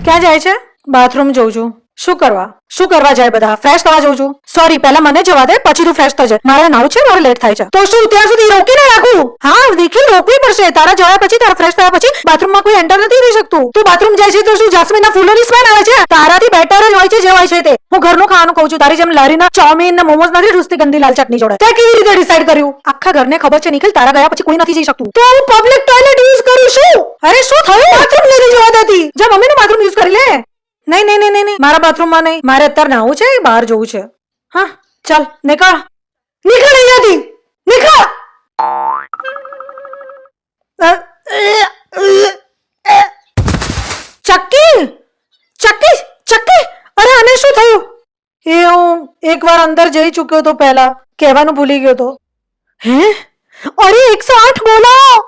ક્યાં જાય છે? બાથરૂમ જઉં છું. શું કરવા જાય બધા? ફ્રેશ થવા જઉં છું. સોરી, પહેલા મને જવા દે, પછી તું ફ્રેશ થજે. મારે નાવું છે, મારે લેટ થાય છે. તો શું ત્યાં સુધી રોકીને રાખું? હા, દેખી રોકવી પડશે. તારા જવા પછી, તારા ફ્રેશ થયા પછી બાથરૂમમાં કોઈ એન્ટર નથી થઈ શકતું. તું બાથરૂમ જાય છે તો શું જાસ્મીનના ફૂલોની સ્મેલ આવે છે? તારાથી બેટર જ હોય છે જે હોય છે તે. હું ઘરનું ખાવાનું ખાઉં છું, તારી જેમ લારીના ચોમીન ને મોમોસ નથી ઢૂસતી ગંદી લાલ ચટણી જોડે. તે કેવી રીતે ડિસાઈડ કર્યું? આખા ઘરને ખબર છે નિખિલ, તારા ગયા પછી કોઈ નથી જઈ શકતું. તો હું પબ્લિક ટોયલેટ યુઝ કરું છું. અરે શું થયું? બાથરૂમ નથી જવા દેતી. જા મમ્મીનું બાથરૂમ યુઝ કરી લે. નહીં, મારા બાથરૂમમાં નહીં. મારે અત્યારે નાવું છે, બહાર જવું છે. હા, ચાલ નીકળ અહીંયાથી. નીકળ. ચક્કી. અરે આને શું થયું? એ હું એકવાર અંદર જઈ ચૂક્યો તો, પહેલા કહેવાનું ભૂલી ગયો તો. હે? અરે 108 બોલાવો.